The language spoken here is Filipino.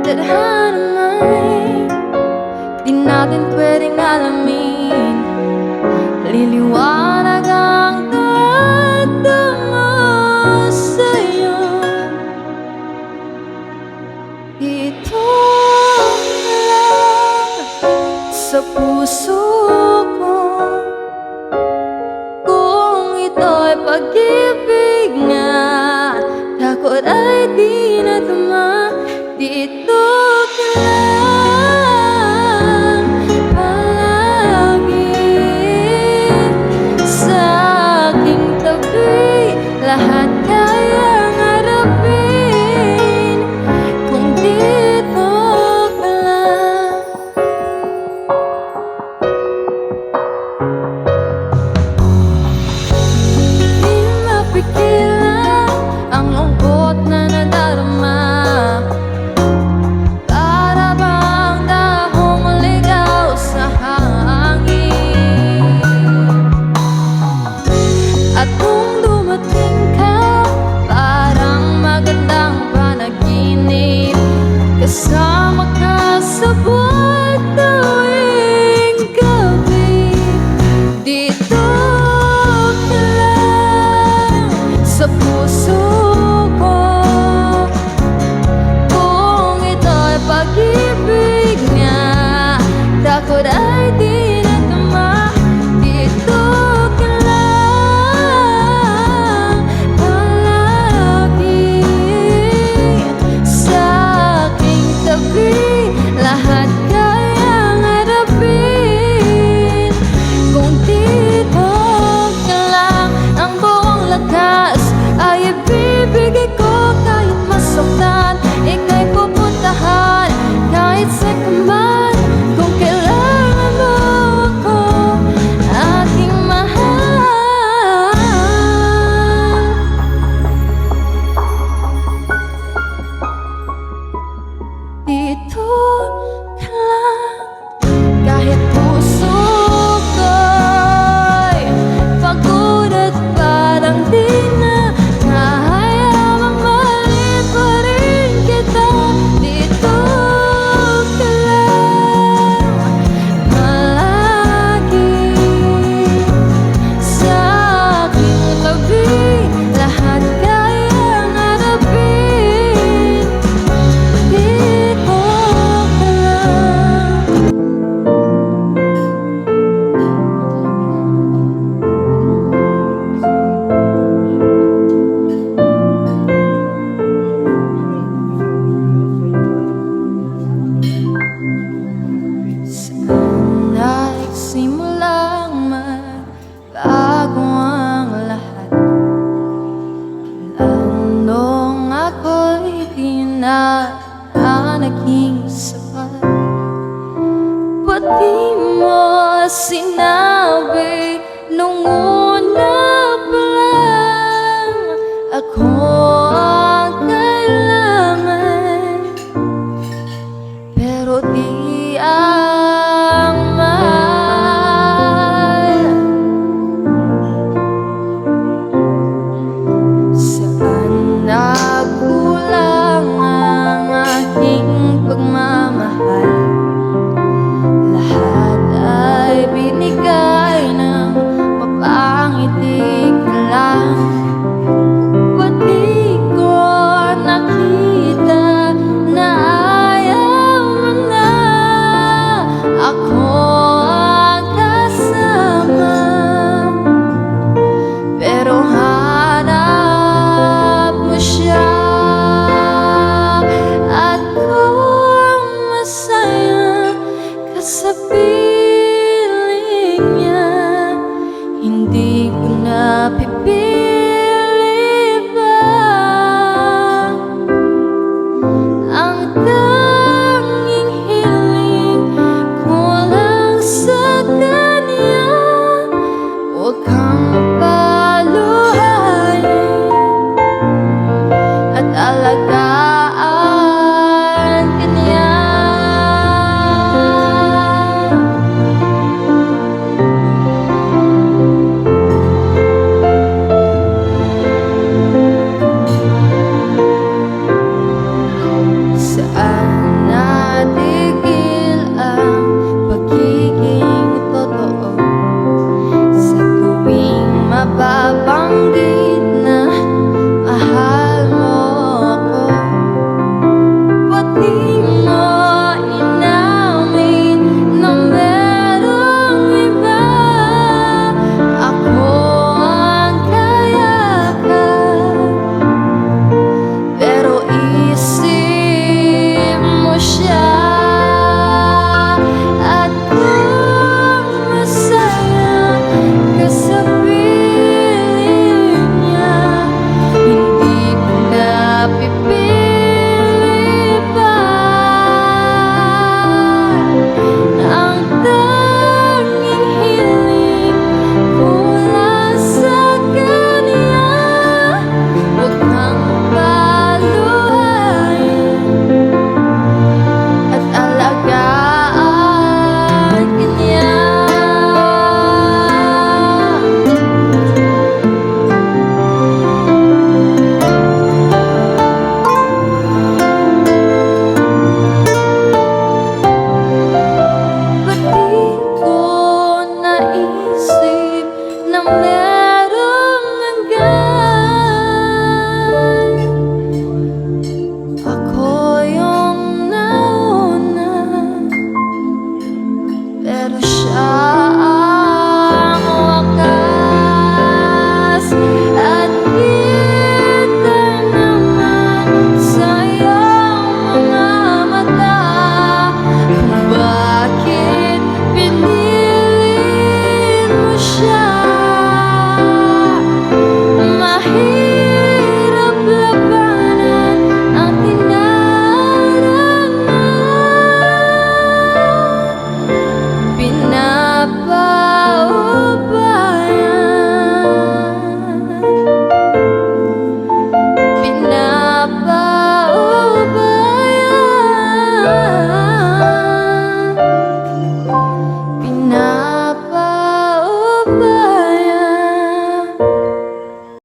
tadhana may di natin pwedeng alamin. Liliwanag ang tatama sa'yo. Dito lang sa puso ko, kung ito'y pag-ibig nga, takot ay di natama. Dito ka lang palagi sa aking tabi. Lahat kayang harapin kung dito ka lang. Di mapigilan ang lungkot na nadarama. At kung dumating ka, parang magandang panaginip, kasama ka sa buwan tuwing gabi. Dito ka lang sa puso ko, kung ito'y pag-ibig nga, takot ay di natama. Dito ka lang palagi sa aking tabi. Lahat kayang harapin kung dito ka lang. Ang buong lakas ay ibibigay ko, kahit masaktan, ika'y pupuntahan kahit sa kaman. Kung kailangan mo ako, aking mahal, dito ka lang. Kahit puso ko'y pagod at parang di na kaya, mamahalin pa rin kita. Dito ka lang palagi sa aking tabi. Lahat kayang harapin. Dito ka lang. Saan nagsimulang magbago ang lahat? Lang nung ako'y di na naging sapat. Ba't di mo sinabi nung una pa lang? Ako ang kailangan, pero di